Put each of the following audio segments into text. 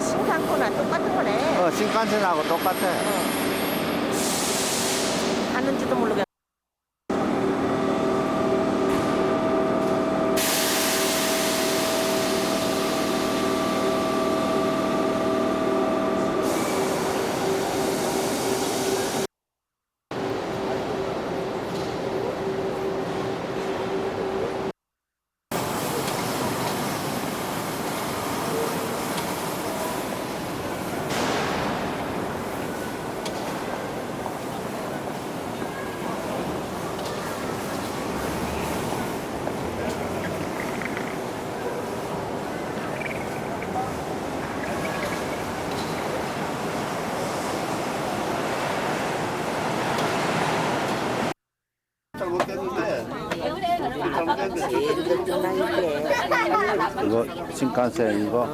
신칸쿠나 똑같은 거네. 신칸센하고 똑같아. 가는지도 모르겠어. 제일 끝나는 게. 이거 신칸센 이거.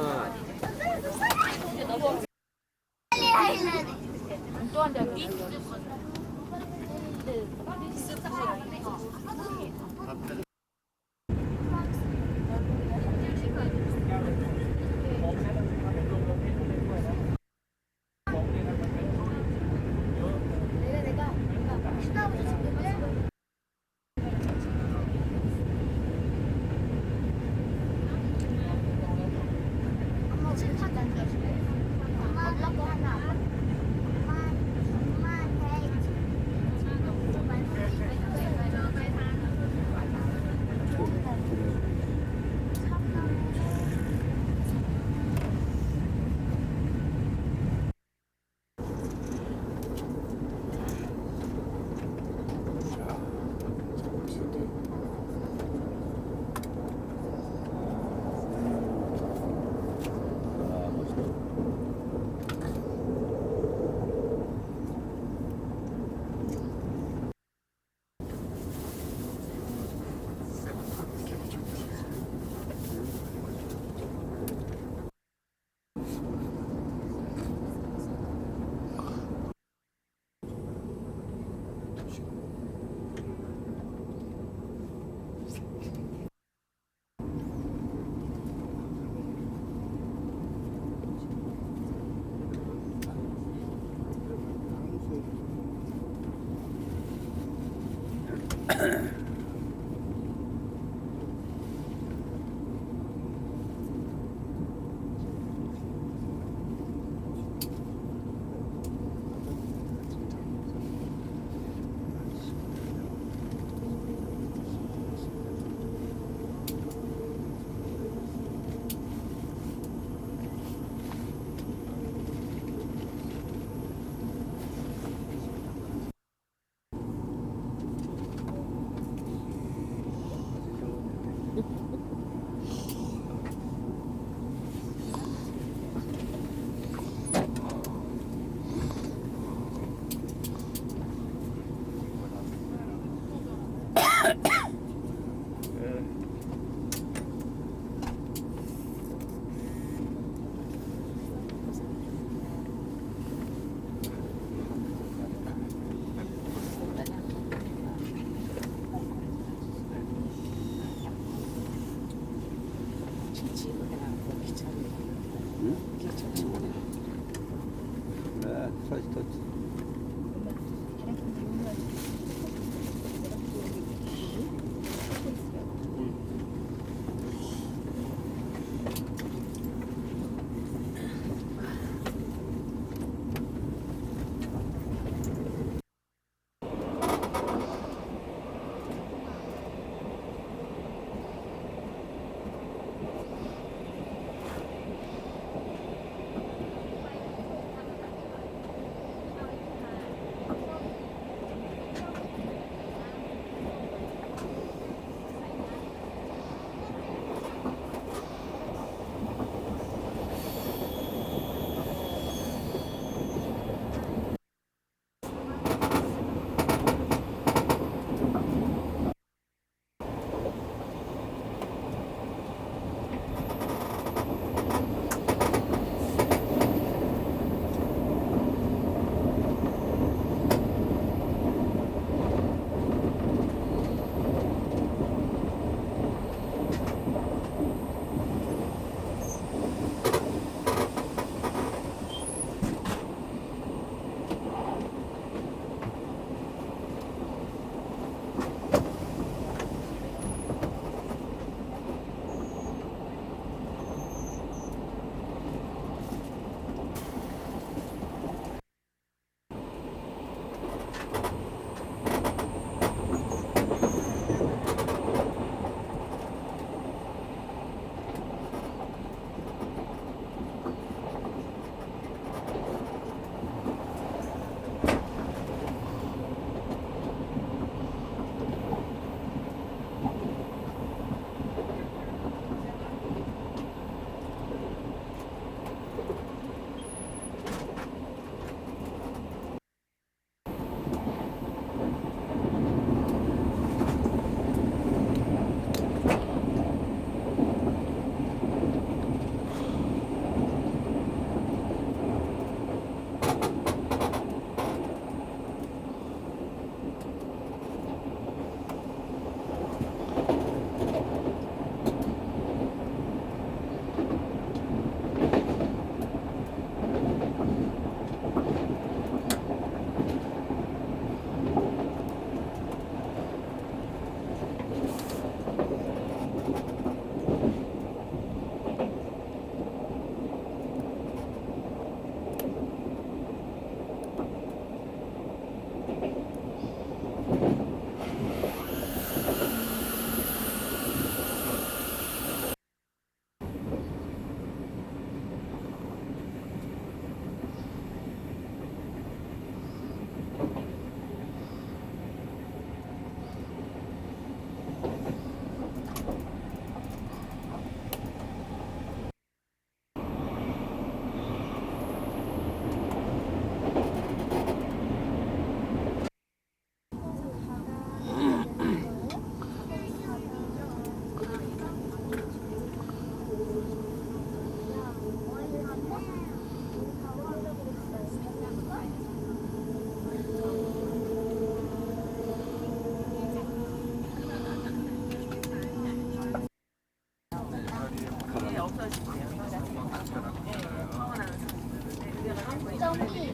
점이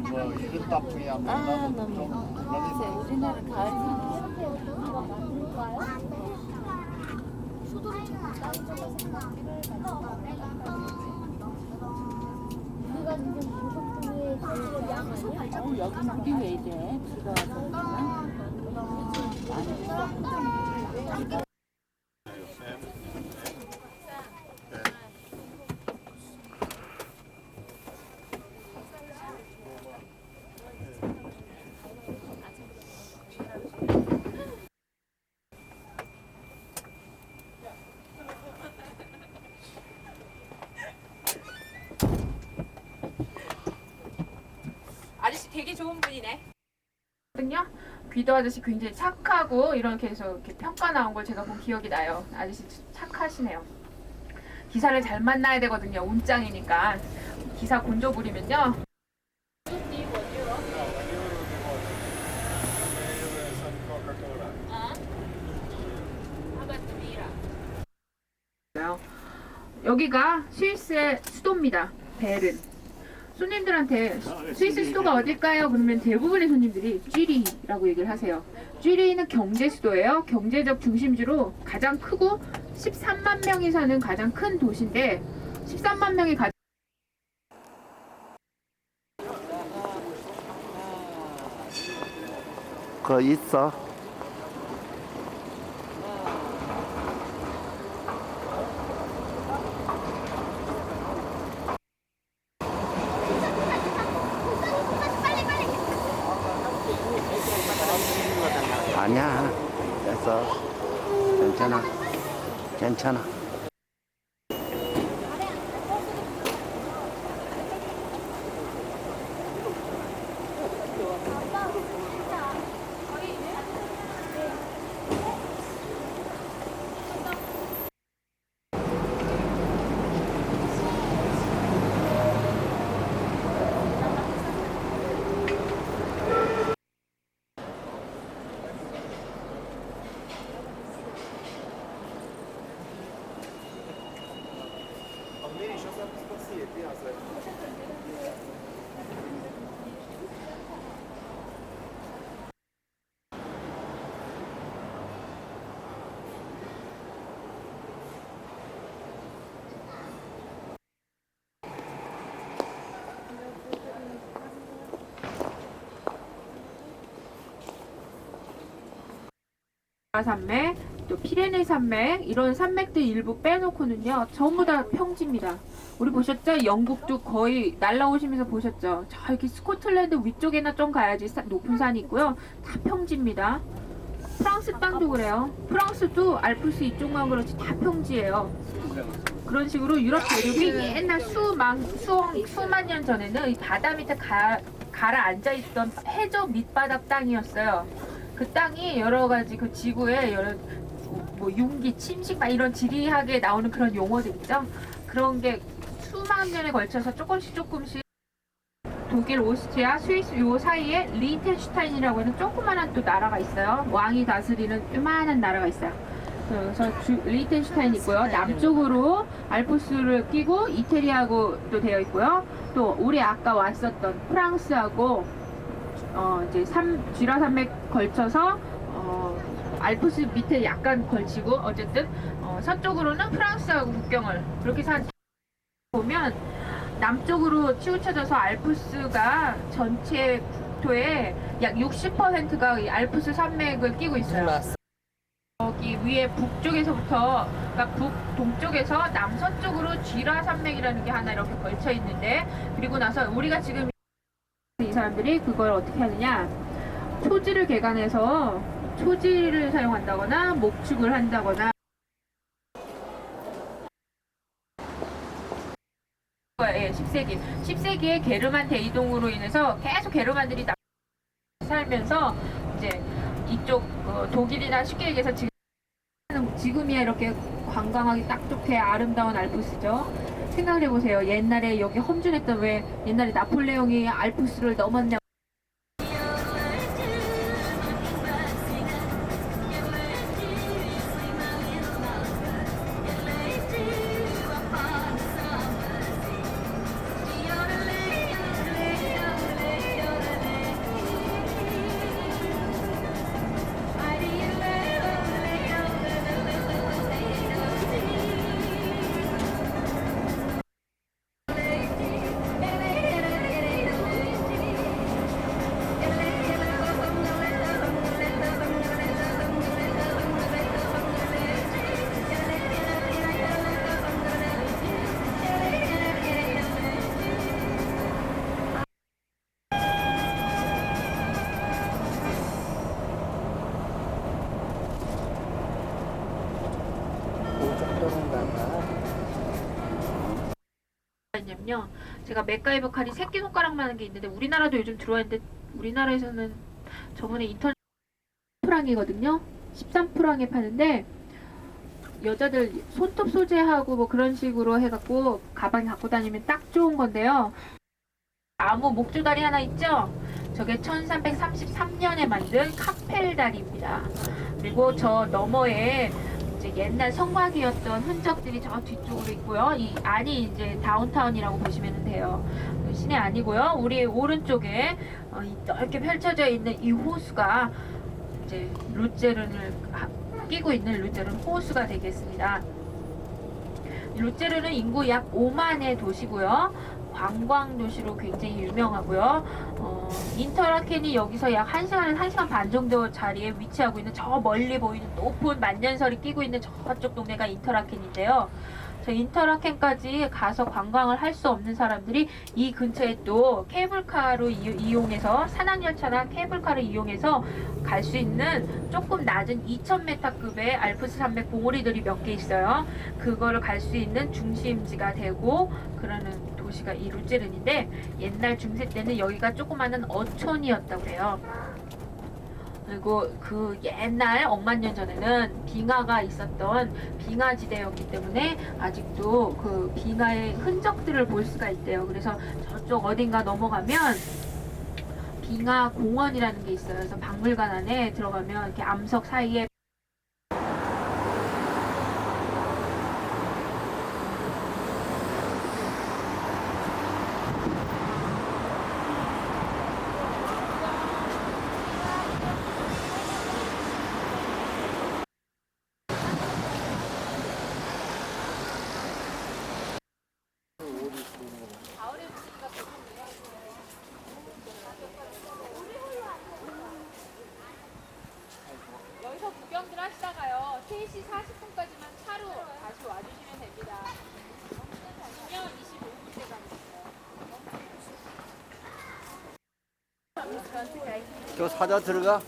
뭐 이런 따풍이야 우리나라 가을 여기는 우리 왜 이래? 비가 와서 아저씨 되게 좋은 분이네. 거든요. 귀도 아저씨 굉장히 착하고 이렇게 해서 이렇게 평가 나온 걸 제가 본 기억이 나요. 아저씨 착하시네요. 기사를 잘 만나야 되거든요. 운짱이니까. 기사 곤조 부리면요. 여기가 스위스의 수도입니다. 베른. 손님들한테 스위스 수도가 어딜까요? 그러면 대부분의 손님들이 쥐리히라고 얘기를 하세요. 쥐리히는 경제 수도예요. 경제적 중심지로 가장 크고 13만 명이 사는 가장 큰 도시인데 13만 명이 그거 있어. 아니야. 됐어. 괜찮아. 괜찮아. 산맥, 또 피레네 산맥 이런 산맥들 일부 빼놓고는요 전부 다 평지입니다. 우리 보셨죠? 영국도 거의 날라오시면서 보셨죠? 저 이렇게 스코틀랜드 위쪽에나 좀 가야지 높은 산이 있고요. 다 평지입니다. 프랑스 땅도 그래요. 프랑스도 알프스 이쪽만 그렇지 다 평지예요. 그런 식으로 유럽 대륙이 옛날 수만 년 전에는 이 바다 밑에 가라앉아 있던 해저 밑바닥 땅이었어요. 그 땅이 여러 가지 그 지구에 여러 뭐 융기, 침식 막 이런 지리하게 나오는 그런 용어들 있죠. 그런 게 수만 년에 걸쳐서 조금씩 독일, 오스트리아, 스위스 요 사이에 리텐슈타인이라고 하는 조그만한 또 나라가 있어요. 왕이 다스리는 요만한 나라가 있어요. 그래서 리텐슈타인 있고요. 남쪽으로 알프스를 끼고 이태리하고 또 되어 있고요. 또 우리 아까 왔었던 프랑스하고 이제 쥐라 산맥 걸쳐서 알프스 밑에 약간 걸치고 어쨌든 서쪽으로는 프랑스하고 국경을 그렇게 보면 남쪽으로 치우쳐져서 알프스가 전체 국토의 약 60%가 이 알프스 산맥을 끼고 있어요. 여기 위에 북쪽에서부터, 그러니까 북동쪽에서 남서쪽으로 쥐라 산맥이라는 게 하나 이렇게 걸쳐 있는데, 그리고 나서 우리가 지금 이 사람들이 그걸 어떻게 하느냐, 초지를 개간해서 초지를 사용한다거나 목축을 한다거나, 예, 10세기에 게르만 대이동으로 인해서 계속 게르만들이 살면서 이제 이쪽 독일이나 쉽게 얘기해서 지금이야 이렇게 관광하기 딱 좋게 아름다운 알프스죠. 생각을 해보세요. 옛날에 여기 험준했던, 왜 옛날에 나폴레옹이 알프스를 넘었냐. 냐면요, 제가 맥가이버 칼이 새끼손가락만 한 게 있는데 우리나라도 요즘 들어와 있는데, 우리나라에서는 저번에 인터넷 13프랑이거든요. 13프랑에 파는데 여자들 손톱 소재하고 뭐 그런 식으로 해갖고 가방에 갖고 다니면 딱 좋은 건데요. 나무 목줄다리 하나 있죠? 저게 1333년에 만든 카펠다리입니다. 그리고 저 너머에 이제 옛날 성곽이었던 흔적들이 저 뒤쪽으로 있고요. 이 안이 이제 다운타운이라고 보시면 돼요. 시내 아니고요. 우리 오른쪽에 넓게 펼쳐져 있는 이 호수가 이제 루제른을 끼고 있는 루제른 호수가 되겠습니다. 루제른은 인구 약 5만의 도시고요. 관광 도시로 굉장히 유명하고요. 인터라켄이 여기서 약 1시간 반 정도 자리에 위치하고 있는, 저 멀리 보이는 높은 만년설이 끼고 있는 저쪽 동네가 인터라켄인데요. 저 인터라켄까지 가서 관광을 할 수 없는 사람들이 이 근처에 또 케이블카로 이용해서, 산악열차나 케이블카를 이용해서 갈 수 있는 조금 낮은 2000m급의 알프스 산맥 봉우리들이 몇 개 있어요. 그거를 갈 수 있는 중심지가 되고 그러는 도시가 이 루제른인데, 옛날 중세 때는 여기가 조그마한 어촌이었다고 해요. 그리고 그 옛날 억만 년 전에는 빙하가 있었던 빙하지대였기 때문에 아직도 그 빙하의 흔적들을 볼 수가 있대요. 그래서 저쪽 어딘가 넘어가면 빙하 공원이라는 게 있어요. 그래서 박물관 안에 들어가면 이렇게 암석 사이에 여기서 구경들 하시다가요, 3시 40분까지만 차로 다시 와주시면 됩니다. 아니면 25분째 가겠습니다. 저 사자 들어가?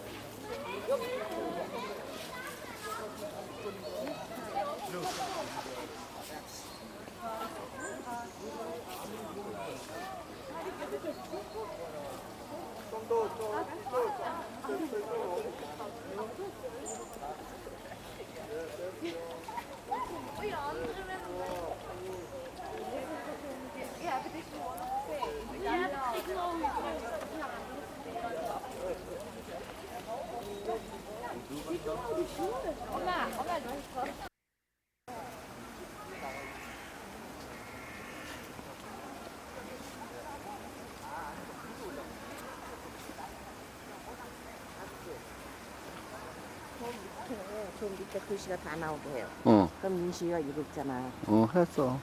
저 밑에 글씨가 다 나오게 해요. 그럼 민식이가 이거 있잖아. 했어.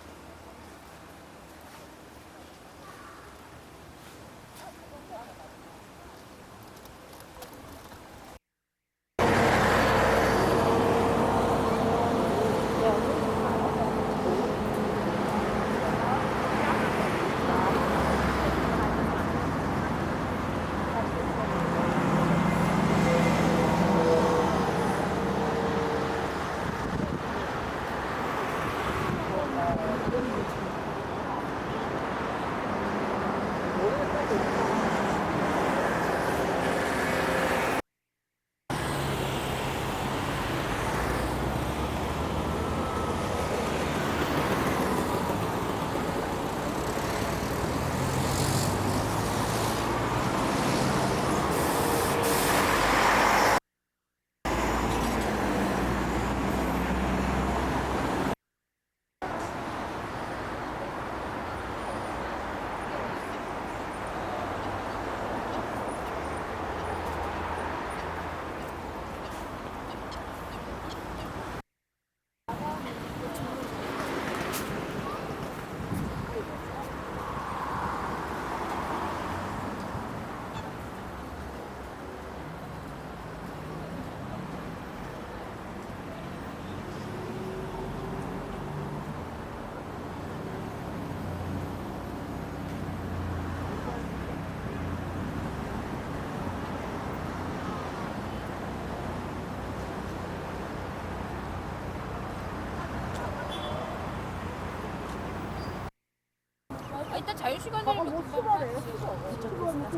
자유시간이니까 금방 하지.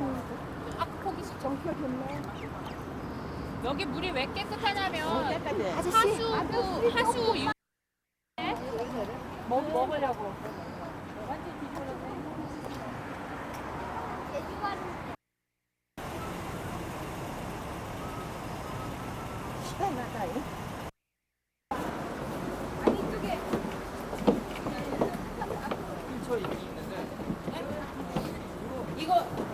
아까 거기 정표 좋네. 여기 물이 왜 깨끗하냐면 아저씨. 하수 먹으려고. 시원하다.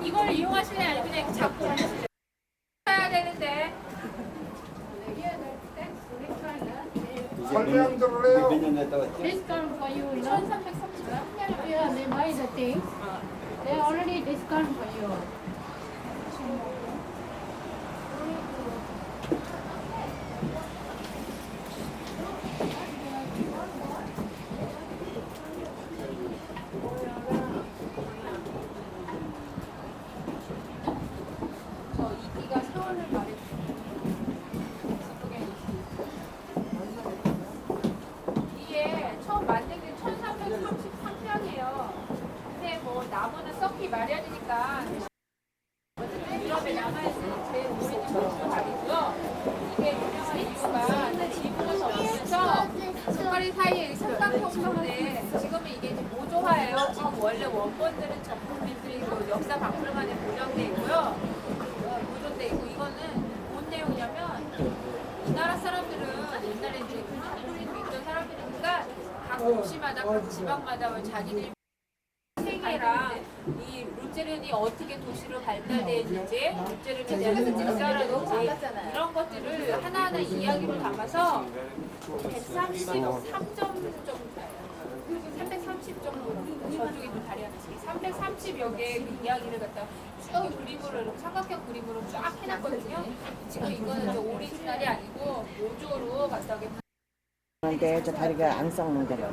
이걸 이용하실래 아니면 그냥 잡고 하실래? 해야 되는데. 설명 들을래요? 몇년 됐다 왔지? Discount for you, you know. 1330원. Yeah, they buy the things. They already discount for you. 저 이끼가 4월을 말했어요. 이게 처음 만든 게 1333년이에요. 근데 뭐 나무는 썩기 마련이니까 유럽에 남아있는 제일 오래된 목표발이고요. 이게 유명한 이유가 지붕을 덮으면서 석가리 사이에 삼각형인데 지금은 이게 이제 모조화예요. 지금 원래 원본들은 전품들이 역사 박물관에 보존돼 있고요. 보존돼 있고 이거는 뭔 내용이냐면 이 나라 사람들은 옛날에 이제 카톨릭이 있던 사람들이니까 각 도시마다 각 지방마다 자기들이 세계랑 이 루테른이 어떻게 도시로 발달되었는지 루테른에 대한 역사라든지 이런 것들을 하나하나 이야기로 담아서 133점 정도예요. 330 정도 저쪽에도 다리하듯이 330여 개의 그 이야기를 갖다 쭉 그림으로 이렇게 삼각형 그림으로 쫙 해놨거든요. 지금 이거는 이제 오리지널이 아니고 모조로 갖다 이렇게 근데 저 다리가 안 썩는 거라.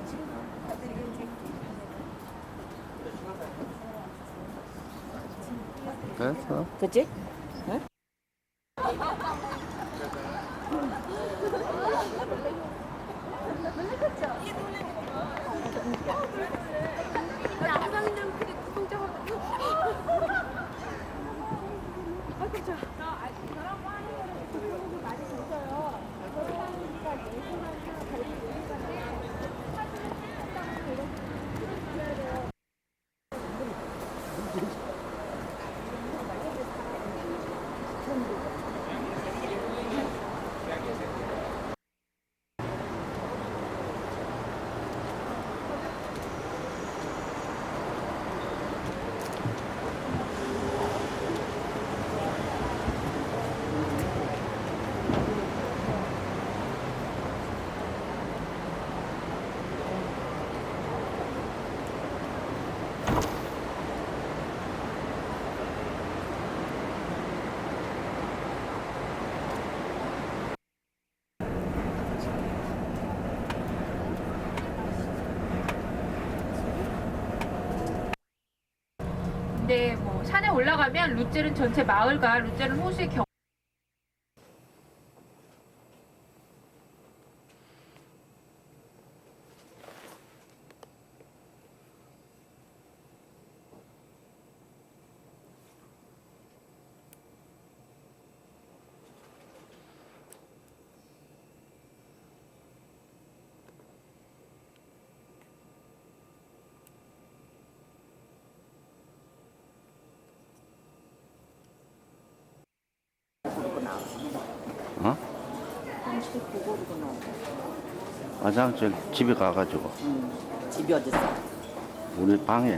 됐어. 그치? 응? 근데 뭐 산에 올라가면 루제른 전체 마을과 루제른 호수의 경 어? 한식 그거리고 나오고. 화장실 집에 가가지고 집이 어딨어? 우리 방에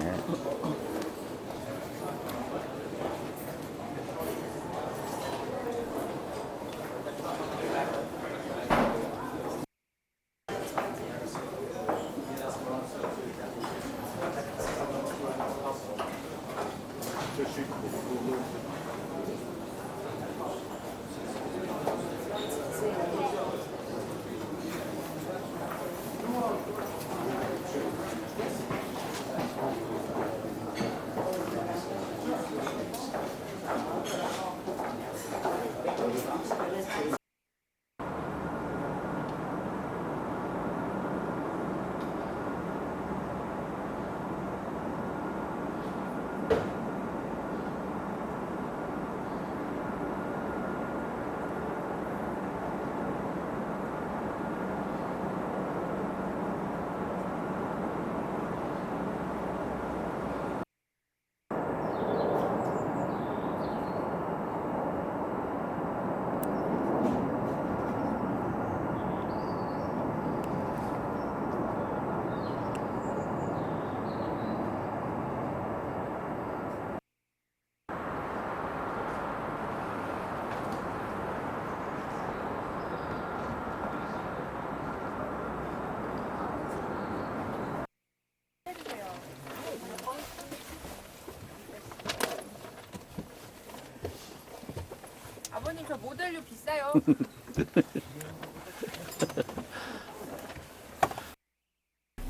사장님 저 모델료 비싸요.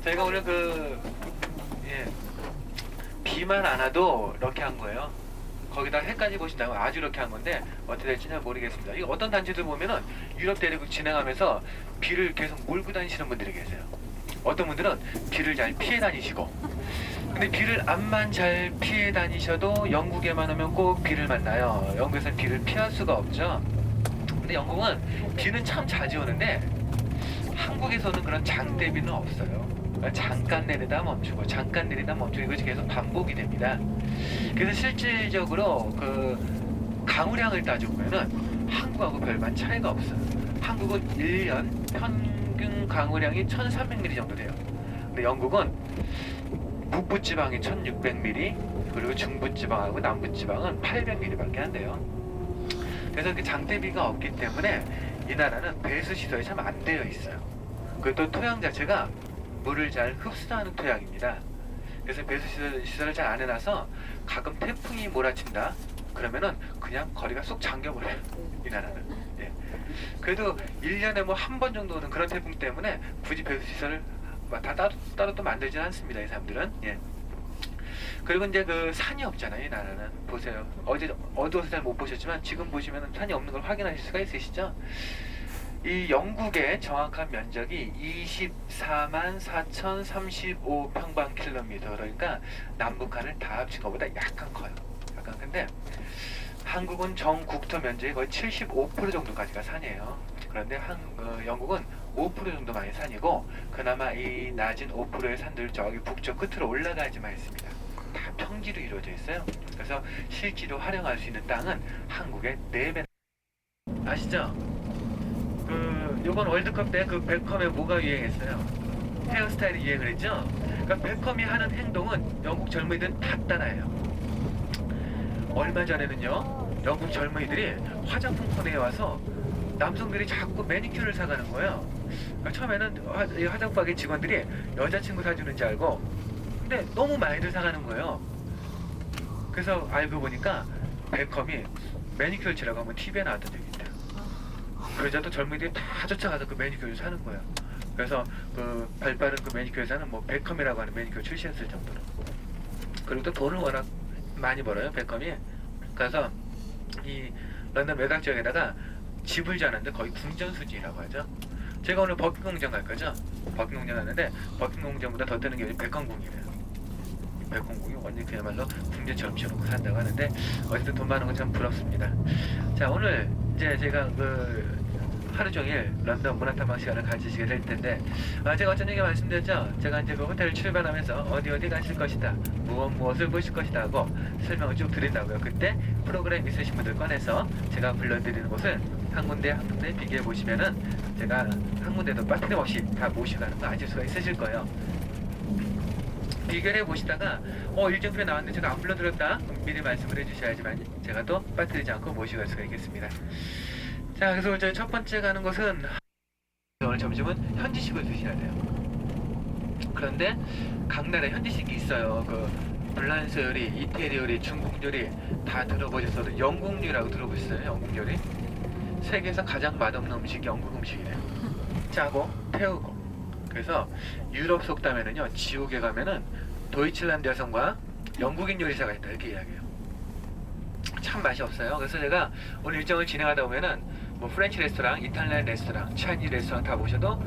저희가 오늘 비만 안 와도 이렇게 한 거예요. 거기다 해까지 보신다면 아주 이렇게 한 건데 어떻게 될지는 모르겠습니다. 이거 어떤 단지들 보면은 유럽 대륙 진행하면서 비를 계속 몰고 다니시는 분들이 계세요. 어떤 분들은 비를 잘 피해 다니시고, 근데 비를 암만 잘 피해 다니셔도 영국에만 오면 꼭 비를 만나요. 영국에서는 비를 피할 수가 없죠. 근데 영국은 비는 참 자주 오는데 한국에서는 그런 장대비는 없어요. 잠깐 내리다 멈추고 잠깐 내리다 멈추고 이것이 계속 반복이 됩니다. 그래서 실질적으로 그 강우량을 따져보면은 한국하고 별반 차이가 없어요. 한국은 1년 평균 강우량이 1300mm 정도 돼요. 근데 영국은 북부지방이 1600mm, 그리고 중부지방하고 남부지방은 800mm밖에 안 돼요. 그래서 그 장대비가 없기 때문에 이 나라는 배수 시설이 참 안 되어 있어요. 그리고 또 토양 자체가 물을 잘 흡수하는 토양입니다. 그래서 배수 시설을 잘 안 해놔서 가끔 태풍이 몰아친다 그러면은 그냥 거리가 쏙 잠겨버려요. 이 나라는. 예. 그래도 1년에 뭐 한 번 정도는 그런 태풍 때문에 굳이 배수 시설을 다 따로 또 만들진 않습니다. 이 사람들은. 예. 그리고 이제 그 산이 없잖아요. 이 나라는. 보세요. 어제 어두워서 잘 못 보셨지만 지금 보시면 산이 없는 걸 확인하실 수가 있으시죠? 이 영국의 정확한 면적이 24만 4,035 평방킬로미터, 그러니까 남북한을 다 합친 것보다 약간 커요. 약간. 근데 한국은 전국토 면적의 거의 75% 정도까지가 산이에요. 그런데 영국은 5% 정도만이 산이고, 그나마 이 낮은 5%의 산들 저기 북쪽 끝으로 올라가지만 있습니다. 다 평지로 이루어져 있어요. 그래서 실지로 활용할 수 있는 땅은 한국의 4배. 아시죠? 요번 월드컵 때 그 베컴에 뭐가 유행했어요? 헤어스타일이 유행을 했죠? 그러니까 베컴이 하는 행동은 영국 젊은이들은 다 따라해요. 얼마 전에는요, 영국 젊은이들이 화장품 코너에 와서 남성들이 자꾸 매니큐어를 사가는 거예요. 그러니까 처음에는 화장품 가게 직원들이 여자친구 사주는 줄 알고, 근데 너무 많이들 사가는 거예요. 그래서 알고 보니까 베컴이 매니큐어를 치라고 한번 TV에 나왔던 적이 있대요. 그러자 또 젊은이들이 다 쫓아가서 그 매니큐어를 사는 거예요. 그래서 그 발빠른 그 매니큐어 회사는 뭐 베컴이라고 하는 매니큐어 출시했을 정도로. 그리고 또 돈을 워낙 많이 벌어요, 베컴이. 그래서 이 런던 외곽 지역에다가 집을 지었는데 거의 궁전수지라고 하죠. 제가 오늘 버킹공장 갈 거죠. 버킹공장 갔는데 버킹공장보다 더 뜨는 게 베컴궁이래요. 베컴궁이 완전 그야말로 궁전처럼 지어놓고 산다고 하는데 어쨌든 돈 많은 건 참 부럽습니다. 자, 오늘 이제 제가 하루 종일 런던 문화탐방 시간을 가지시게 될 텐데, 제가 어쩐 얘기 말씀드렸죠? 제가 이제 그 호텔을 출발하면서 어디 가실 것이다, 무엇을 보실 것이다 하고 설명을 쭉 드린다고요. 그때 프로그램 있으신 분들 꺼내서 제가 불러드리는 곳을 한 군데 비교해 보시면은 제가 한 군데도 빠뜨림없이 다 모시가는 거 아실 수가 있으실 거예요. 비교를 해보시다가 일정표에 나왔는데 제가 안 불러드렸다? 그럼 미리 말씀을 해주셔야지만 제가 또 빠뜨리지 않고 모시갈 수가 있겠습니다. 자, 그래서 저희 첫 번째 가는 곳은, 오늘 점심은 현지식을 드셔야 돼요. 그런데 각 나라에 현지식이 있어요. 그 프랑스 요리, 이태리 요리, 중국 요리 다 들어보셨어도 영국 요리라고 들어보셨어요? 영국 요리? 세계에서 가장 맛없는 음식이 영국 음식이래요. 짜고 태우고. 그래서 유럽 속담에는요, 지옥에 가면은 도이칠란드 여성과 영국인 요리사가 있다, 이렇게 이야기해요. 참 맛이 없어요. 그래서 제가 오늘 일정을 진행하다 보면은 뭐 프렌치 레스토랑, 이탈리안 레스토랑, 차이니즈 레스토랑 다 보셔도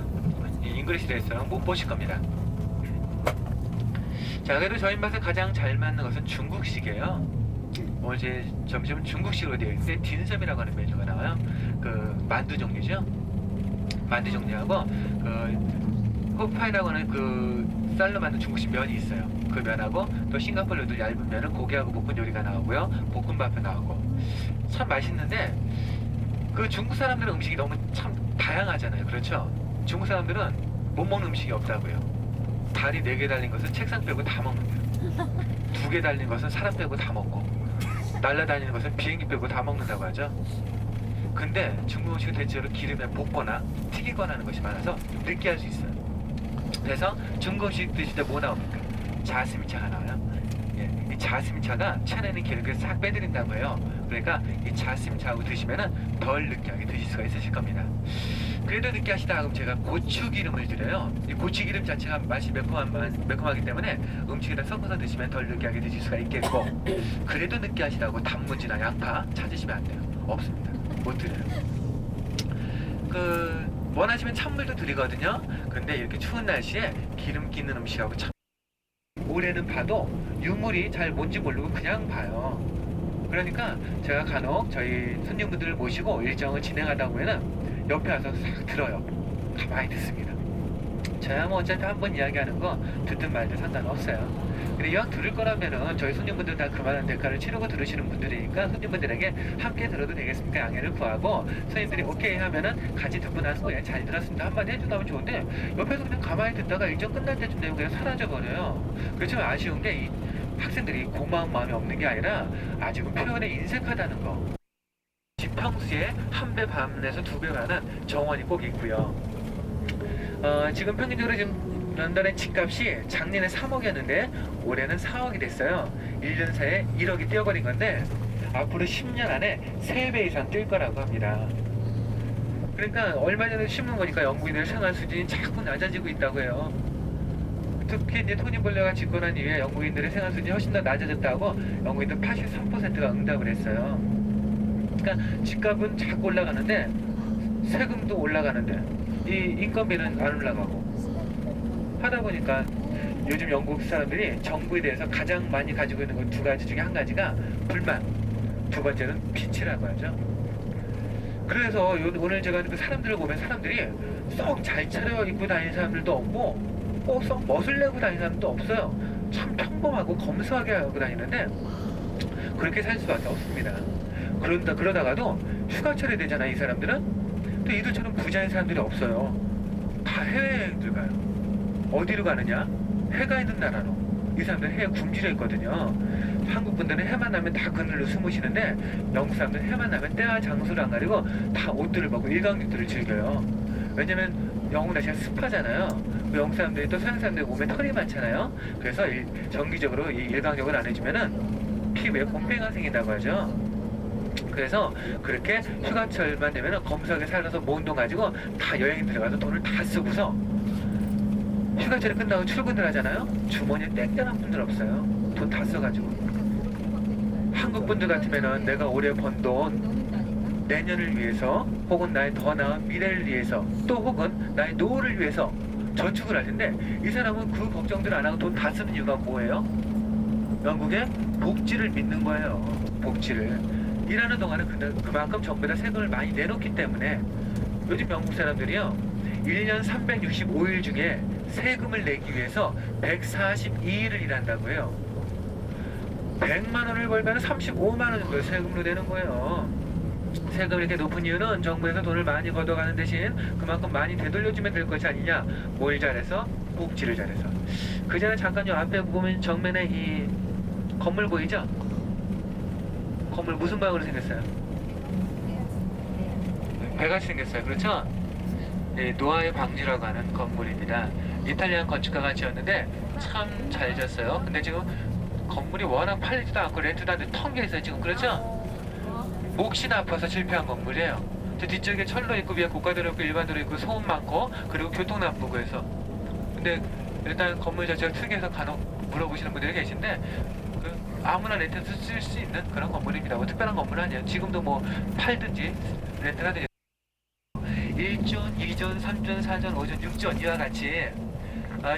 잉글리시 레스토랑 못 보실 겁니다. 자, 그래도 저희 맛에 가장 잘 맞는 것은 중국식이에요. 오늘 제 점심은 중국식으로 되어 있는데 딘섬이라고 하는 메뉴가 나와요. 그 만두 종류죠. 만두 종류하고 그 호파이라고 하는 그 쌀로 만든 중국식 면이 있어요. 그 면하고 또 싱가포르 요들 얇은 면은 고기하고 볶은 요리가 나오고요. 볶음밥도 나오고 참 맛있는데, 그 중국 사람들은 음식이 너무 참 다양하잖아요. 그렇죠? 중국 사람들은 못 먹는 음식이 없다고요. 다리 4개 달린 것은 책상 빼고 다 먹는데요. 2개 달린 것은 사람 빼고 다 먹고, 날아다니는 것은 비행기 빼고 다 먹는다고 하죠. 근데 중국 음식은 대체로 기름에 볶거나 튀기거나 하는 것이 많아서 느끼할 수 있어요. 그래서 중국 음식 드실 때 뭐 나옵니까? 자스민차가 나와요. 예, 이 자스민차가 천에는 기름을 싹 빼드린다고 해요. 그러니까 이 자스민차하고 드시면은 덜 느끼하게 드실 수가 있으실 겁니다. 그래도 느끼하시다 하면 제가 고추기름을 드려요. 이 고추기름 자체가 맛이 매콤하기 때문에 음식에다 섞어서 드시면 덜 느끼하게 드실 수가 있겠고, 그래도 느끼하시다고 단무지나 양파 찾으시면 안 돼요. 없습니다. 못 드려요. 원하시면 찬물도 드리거든요. 근데 이렇게 추운 날씨에 기름기 있는 음식하고 참 올해는 봐도 유물이 잘 뭔지 모르고 그냥 봐요. 그러니까 제가 간혹 저희 손님분들을 모시고 일정을 진행하다 보면은 옆에 와서 싹 들어요. 가만히 듣습니다. 저야 뭐 어차피 한 번 이야기하는 거 듣든 말든 상관없어요. 근데 이왕 들을 거라면은 저희 손님분들 다 그만한 대가를 치르고 들으시는 분들이니까 손님분들에게 함께 들어도 되겠습니까? 양해를 구하고, 손님들이 오케이 하면은 같이 듣고 나서 그냥 잘 들었습니다 한마디 해준다면 좋은데, 옆에서 그냥 가만히 듣다가 일정 끝날 때쯤 되면 그냥 사라져버려요. 그렇지만 아쉬운 게 이 학생들이 고마운 마음이 없는 게 아니라 아직은 표현에 인색하다는 거. 평소에 1배 반에서 2배 반은 정원이 꼭 있고요. 지금 평균적으로 지금 런던의 집값이 작년에 3억이었는데 올해는 4억이 됐어요. 1년 사이에 1억이 뛰어버린 건데 앞으로 10년 안에 3배 이상 뛸 거라고 합니다. 그러니까 얼마 전에 신문 보니까 영국인들의 생활 수준이 자꾸 낮아지고 있다고 해요. 특히 이제 토니 블레어가 집권한 이후에 영국인들의 생활 수준이 훨씬 더 낮아졌다고 영국인들 83%가 응답을 했어요. 그러니까 집값은 자꾸 올라가는데 세금도 올라가는데 이 인건비는 안 올라가고 하다 보니까 요즘 영국 사람들이 정부에 대해서 가장 많이 가지고 있는 것 2가지 중에 한 가지가 불만, 2번째는 빚이라고 하죠. 그래서 오늘 제가 그 사람들을 보면 사람들이 썩 잘 차려입고 다니는 사람들도 없고 꼭 썩 멋을 내고 다니는 사람도 없어요. 참 평범하고 검소하게 하고 다니는데 그렇게 살 수밖에 없습니다. 그러다가도 휴가철이 되잖아요. 이 사람들은. 또 이들처럼 부자인 사람들이 없어요. 다 해외여행들 가요. 어디로 가느냐? 해가 있는 나라로. 이 사람들 해에 굶주려 있거든요. 한국 분들은 해만 나면 다 그늘로 숨으시는데 영국 사람들은 해만 나면 때와 장소를 안 가리고 다 옷들을 벗고 일광욕들을 즐겨요. 왜냐면 영국 날씨가 습하잖아요. 영국 사람들이 또 서양 사람들 몸에 털이 많잖아요. 그래서 정기적으로 이 일광욕을 안 해주면은 피부에 곰팡이가 생긴다고 하죠. 그래서 그렇게 휴가철만 되면 검소하게 살아서 모은 돈 가지고 다 여행 들어가서 돈을 다 쓰고서 휴가철이 끝나고 출근을 하잖아요. 주머니에 땡땡한 분들 없어요. 돈 다 써가지고. 한국 분들 같으면은 내가 올해 번 돈 내년을 위해서 혹은 나의 더 나은 미래를 위해서 또 혹은 나의 노후를 위해서 저축을 할 텐데 이 사람은 그 걱정들 안 하고 돈 다 쓰는 이유가 뭐예요? 영국의 복지를 믿는 거예요. 복지를. 일하는 동안은 그만큼 정부에다 세금을 많이 내놓기 때문에 요즘 영국 사람들이요 1년 365일 중에 세금을 내기 위해서 142일을 일한다고 해요. 100만 원을 벌면 35만 원 정도 세금으로 내는 거예요. 세금이 이렇게 높은 이유는 정부에서 돈을 많이 걷어가는 대신 그만큼 많이 되돌려주면 될 것이 아니냐. 뭘 잘해서? 복지를 잘해서. 그 전에 잠깐 요 앞에 보면 정면에 이 건물 보이죠? 건물 무슨 방으로 생겼어요? 배같이 생겼어요. 그렇죠? 네, 노아의 방지라고 하는 건물입니다. 이탈리안 건축가가 지었는데 참 잘 지었어요. 근데 지금 건물이 워낙 팔리지도 않고 렌트도 안 돼 텅 비어있어요 지금. 그렇죠? 몫이 나빠서 실패한 건물이에요. 저 뒤쪽에 철로 있고 위에 고가도로 있고 일반도로 있고 소음 많고 그리고 교통 나쁘고 해서. 근데 일단 건물 자체가 특이해서 간혹 물어보시는 분들이 계신데 아무나 렌트해서 쓸 수 있는 그런 건물입니다. 뭐 특별한 건물은 아니에요. 지금도 뭐 팔든지 렌트가 되죠. 1존, 2존, 3존, 4존, 5존, 6존 이와 같이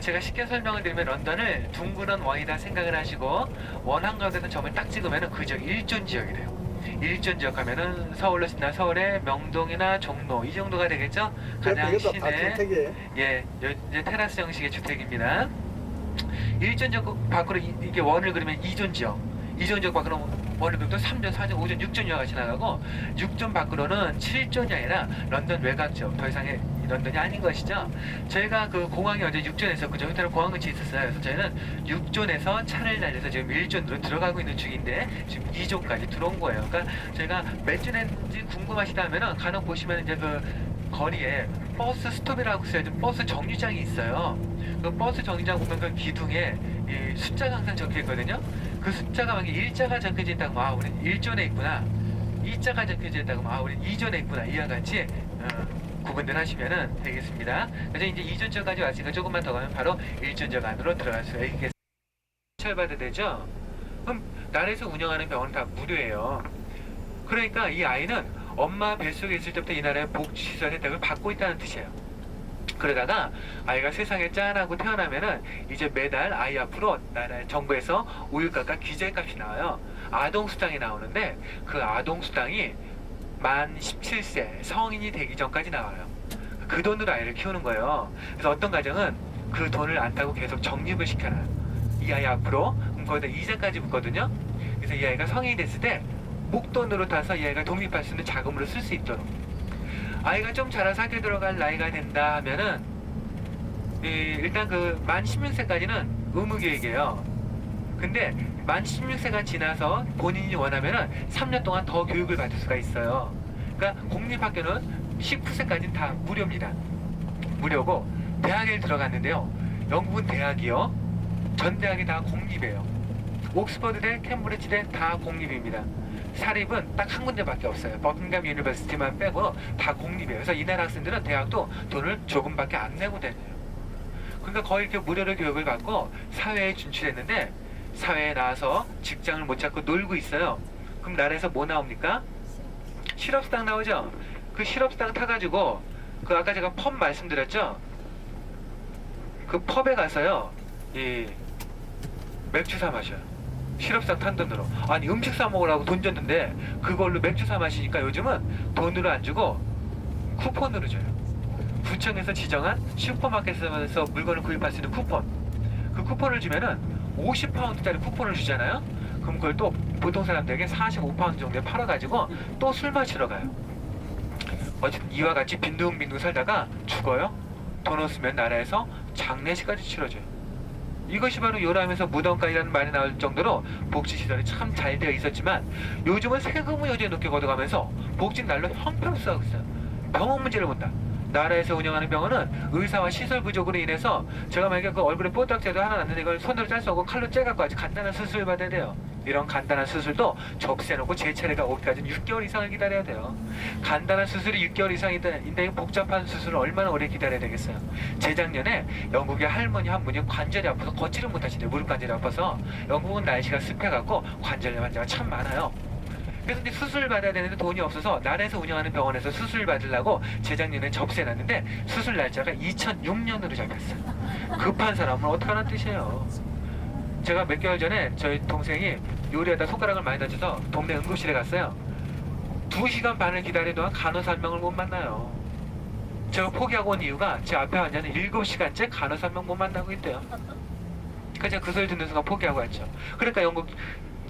제가 쉽게 설명을 드리면 런던을 둥그런 원이다 생각을 하시고 원 한가운데서 점을 딱 찍으면 그 지역이 1존 지역이 돼요. 1존 지역 하면은 서울로 친다 서울의 명동이나 종로 이 정도가 되겠죠? 가장 시내 예, 이제 테라스 형식의 주택입니다. 1존 지역 밖으로 이게 원을 그리면 2존 지역 2존 지역 밖으로 원을 그리면 3존, 4존, 5존, 6존 이와 같이 나가고 6존 밖으로는 7존이 아니라 런던 외곽 지역 더 이상의 런던이 아닌 것이죠. 저희가 그 공항이 어제 6존에 있었고 저희 호텔은 공항 근처에 있었어요. 그래서 저희는 6존에서 차를 날려서 지금 1존으로 들어가고 있는 중인데 지금 2존까지 들어온 거예요. 그러니까 저희가 몇 존인지 궁금하시다면은 간혹 보시면 이제 그 거리에 버스 스톱이라고 써야지 버스 정류장이 있어요. 그 버스 정류장 보면 그 기둥에 이 숫자가 항상 적혀 있거든요. 그 숫자가 만약에 일자가 적혀져 있다고 아 우리 1존에 있구나, 2자가 적혀져 있다고 아 우리 2존에 있구나, 이와 같이 구분들 하시면 되겠습니다. 그래서 이제 2존절까지 왔으니까 조금만 더 가면 바로 1존절 안으로 들어갈 수가 있겠습니다. 처벌받아야 되죠? 그럼 나라에서 운영하는 병원은 다 무료예요. 그러니까 이 아이는 엄마 뱃속에 있을 때부터 이 나라의 복지시설 혜택을 받고 있다는 뜻이에요. 그러다가 아이가 세상에 짠하고 태어나면은 이제 매달 아이 앞으로 나라 정부에서 우유값과 기저값이 나와요. 아동수당이 나오는데 그 아동수당이 만 17세 성인이 되기 전까지 나와요. 그 돈으로 아이를 키우는 거예요. 그래서 어떤 가정은 그 돈을 안 타고 계속 적립을 시켜놔요. 이 아이 앞으로 거기다 이자까지 붙거든요. 그래서 이 아이가 성인이 됐을 때 목돈으로 타서 이 아이가 독립할 수 있는 자금으로 쓸 수 있도록. 아이가 좀 자라서 학교 들어갈 나이가 된다 하면은 일단 그 만 16세까지는 의무교육이에요. 근데 만 16세가 지나서 본인이 원하면은 3년 동안 더 교육을 받을 수가 있어요. 그러니까 공립학교는 19세까지는 다 무료입니다. 무료고 대학에 들어갔는데요. 영국은 대학이요. 전 대학이 다 공립이에요. 옥스퍼드대, 캠브리지대 다 공립입니다. 사립은 딱 한 군데밖에 없어요. 버킹엄 유니버시티만 빼고 다 공립이에요. 그래서 이 나라 학생들은 대학도 돈을 조금밖에 안 내고 다녀요. 그러니까 거의 이렇게 무료로 교육을 받고 사회에 진출했는데 사회에 나와서 직장을 못 찾고 놀고 있어요. 그럼 나라에서 뭐 나옵니까? 실업수당 나오죠? 그 실업수당 타가지고 그 아까 제가 펍 말씀드렸죠? 그 펍에 가서요 이 맥주 사 마셔요. 실업수당 탄 돈으로. 아니 음식 사 먹으라고 돈 줬는데 그걸로 맥주 사 마시니까 요즘은 돈으로 안 주고 쿠폰으로 줘요. 구청에서 지정한 슈퍼마켓에서 물건을 구입할 수 있는 쿠폰. 그 쿠폰을 주면은 50파운드짜리 쿠폰을 주잖아요. 그럼 그걸 또 보통 사람들에게 45파운드 정도에 팔아가지고 또 술 마시러 가요. 어쨌든 이와 같이 빈둥빈둥 살다가 죽어요. 돈 없으면 나라에서 장례식까지 치러줘요. 이것이 바로 요람에서 무덤가이라는 말이 나올 정도로 복지시설이 참 잘 되어 있었지만 요즘은 세금을 여전히 높게 걷어가면서 복지는 날로 형편없어하고 있어요. 병원 문제를 본다. 나라에서 운영하는 병원은 의사와 시설 부족으로 인해서 제가 만약에 그 얼굴에 뽀딱지도 하나 났는데 이걸 손으로 짤 수 없고 칼로 째갖고 아주 간단한 수술을 받아야 돼요. 이런 간단한 수술도 접수해놓고 제 차례가 오기까지는 6개월 이상을 기다려야 돼요. 간단한 수술이 6개월 이상인데 복잡한 수술을 얼마나 오래 기다려야 되겠어요. 재작년에 영국의 할머니 한 분이 관절이 아파서 걷지를 못하시네요. 무릎 관절이 아파서. 영국은 날씨가 습해갖고 관절 환자가 참 많아요. 그래서 이제 수술을 받아야 되는데 돈이 없어서 나라에서 운영하는 병원에서 수술을 받으려고 재작년에 접수해놨는데 수술 날짜가 2006년으로 잡혔어요. 급한 사람은 어떡하란 뜻이에요. 제가 몇 개월 전에 저희 동생이 요리하다 손가락을 많이 다쳐서 동네 응급실에 갔어요. 2시간 반을 기다리는 동안 간호사 한 명을 못 만나요. 제가 포기하고 온 이유가 제 앞에 환자는 7시간째 간호사 한 명 못 만나고 있대요. 그러니까 제가 그 소리 듣는 순간 포기하고 왔죠. 그러니까 영국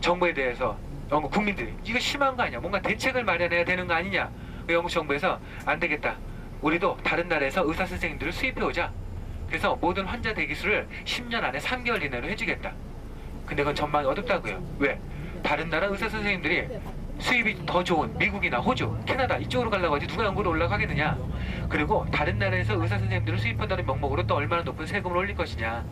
정부에 대해서 영국 국민들이 이거 심한 거 아니냐, 뭔가 대책을 마련해야 되는 거 아니냐. 영국 정부에서 안 되겠다, 우리도 다른 나라에서 의사 선생님들을 수입해 오자. 그래서 모든 환자 대기수를 10년 안에 3개월 이내로 해주겠다. 근데 그건 전망이 어둡다고요. 왜? 다른 나라 의사 선생님들이 수입이 더 좋은 미국이나 호주, 캐나다 이쪽으로 가려고 하지 누가 영국으로 올라가겠느냐. 그리고 다른 나라에서 의사 선생님들을 수입한다는 명목으로 또 얼마나 높은 세금을 올릴 것이냐.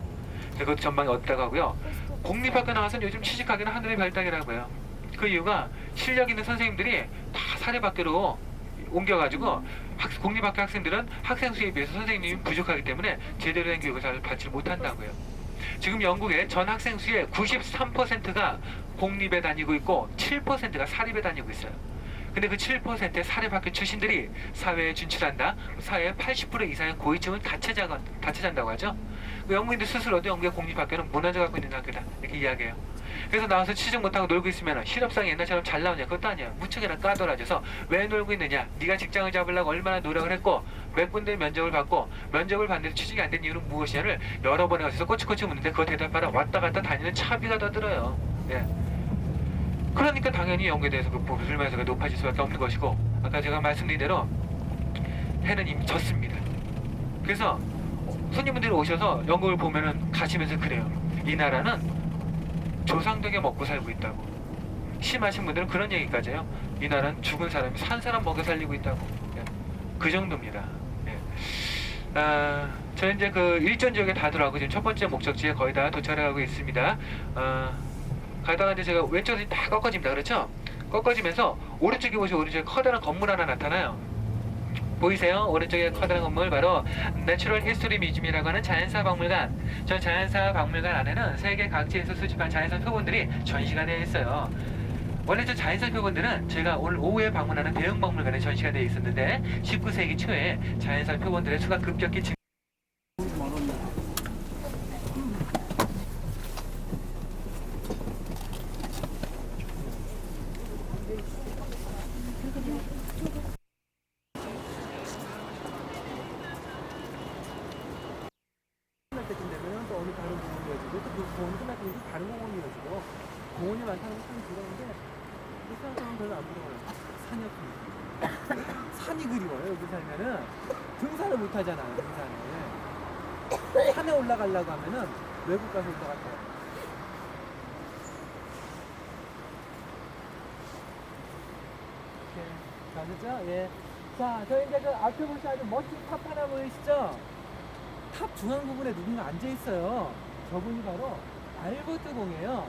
그것도 전망이 어둡다고 하고요. 공립학교 나와서는 요즘 취직하기는 하늘의 별따기라고요. 그 이유가 실력 있는 선생님들이 다 사립학교로 옮겨가지고 공립학교 학생들은 학생 수에 비해서 선생님이 부족하기 때문에 제대로 된 교육을 잘 받지 못한다고요. 지금 영국의 전 학생 수의 93%가 공립에 다니고 있고 7%가 사립에 다니고 있어요. 근데 그 7%의 사립학교 출신들이 사회에 진출한다. 사회의 80% 이상의 고위층은 같이 잔다고 하죠. 영국인들 스스로도 영국의 공립학교는 무너져 갖고 있는 학교다 이렇게 이야기해요. 그래서 나와서 취직 못하고 놀고 있으면 실업상이 옛날처럼 잘 나오냐, 그것도 아니야. 무척이나 까돌아져서 왜 놀고 있느냐, 네가 직장을 잡으려고 얼마나 노력을 했고 몇 군데 면접을 받고 면접을 봤는데 취직이 안 된 이유는 무엇이냐를 여러 번에 가서 꼬치꼬치 묻는데 그거 대답하라 왔다 갔다 다니는 차비가 더 들어요. 예. 그러니까 당연히 영국에 대해서 그 불만서가 높아질 수밖에 없는 것이고, 아까 제가 말씀드린 대로 해는 이미 졌습니다. 그래서 손님분들이 오셔서 영국을 보면은 가시면서 그래요. 이 나라는 조상되게 먹고 살고 있다고. 심하신 분들은 그런 얘기까지 해요. 이 나라는 죽은 사람이 산 사람 먹여 살리고 있다고. 예. 그 정도입니다. 예. 저희 이제 그 일전 지역에 다 들어가고 지금 첫 번째 목적지에 거의 다 도착을 하고 있습니다. 가다가 이제 제가 왼쪽이 다 꺾어집니다. 그렇죠? 꺾어지면서 오른쪽에 보시면 오른쪽에 커다란 건물 하나 나타나요. 보이세요? 오른쪽에 커다란 건물 바로 내추럴 히스토리 뮤지엄이라고 하는 자연사 박물관. 저 자연사 박물관 안에는 세계 각지에서 수집한 자연사 표본들이 전시가 되어 있어요. 원래 저 자연사 표본들은 제가 오늘 오후에 방문하는 대형 박물관에 전시가 되어 있었는데 19세기 초에 자연사 표본들의 수가 급격히 증 때쯤 되면 또 어느 다른 공원이어지고 또 그 공원이 끝날 때는 또 다른 공원이어지고 공원이 많다는 건 참 부러운데 일산 사람은 별로 안 부러워요. 산이 없으니까. 산이 그리워요. 여기 살면은 등산을 못 하잖아요. 등산을 산에 올라가려고 하면은 외국 가서 올 것 같아요. 이렇게 자, 됐죠? 예. 자, 저 이제 그 앞에 보시면 아주 멋진 탑 하나 보이시죠? 탑 중앙 부분에 누군가 앉아 있어요. 저분이 바로 알버트 공이에요.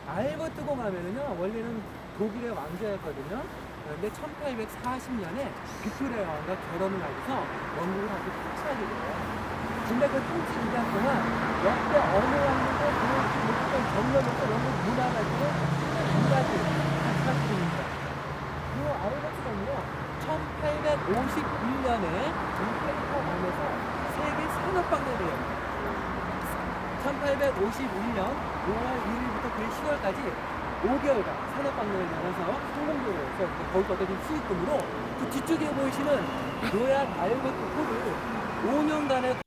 알버트 공 하면은요, 원래는 독일의 왕자였거든요. 그런데 1840년에 빅토리아 왕과 결혼을 하고서 영국을 함께 통치하게 돼요. 근데 그 통치 기간 동안 역대 어느 왕국도 그렇게 못했던 점령해서 영국 문화가지고 문화를 같이 살습니다. 이 알버트 공이요, 1851년에 캘리포니아 왕에서 세계 산업박람회예요. 1851년 5월 1일부터 그 10월까지 5개월간 산업박람회를 열어서 성공적으로 해서 거기서 얻어진 수익금으로 그 뒤쪽에 보이시는 로얄 알버트 홀을 5년간의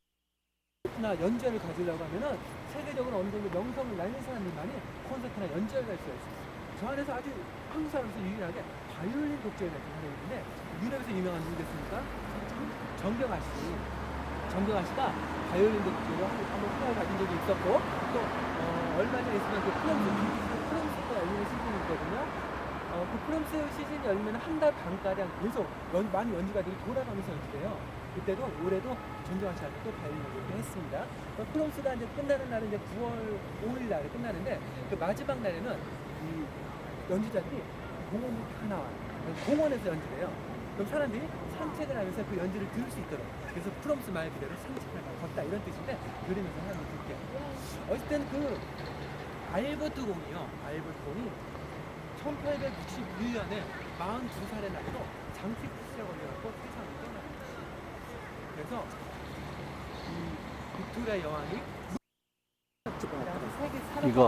연주회를 가지려고 하면은 세계적으로 어느 정도 명성을 날린 사람들만이 콘서트나 연주회를 갈 수가 있습니다. 저 안에서 아주 한국 사람에서 유일하게 바이올린 독주회가 있는데 유럽에서 유명한 누구겠습니까? 정경아 씨. 정경아 씨가 바이올린 독주로 한번 수업을 가진 적이 있었고 또 얼마 전에 있었던 그 프랑스가 열리는 시즌이 있거든요. 그 프랑스 시즌이 열리면 한 달 반가량 계속 많은 연주가들이 돌아가면서 연주돼요. 그때도 올해도 정경아 씨한테 또 바이올린 연주를 했습니다. 프랑스가 이제 끝나는 날은 이제 9월 5일 날에 끝나는데 그 마지막 날에는 이 연주자들이 공원에 다 나와요. 공원에서 연주를 해요. 그럼 사람들이 산책을 하면서 그 연주를 들을 수 있도록. 그래서 프롬스 말 그대로 산책을 걷다 이런 뜻인데 들으면서 사람들이 듣게. 어쨌든 그 알버트 공이요. 알버트 공이 1861년에 42살의 나이로 장기피스에 걸려갖고 세상을 떠나요. 그래서 이 빅토리아 여왕이 세계 산업 이거.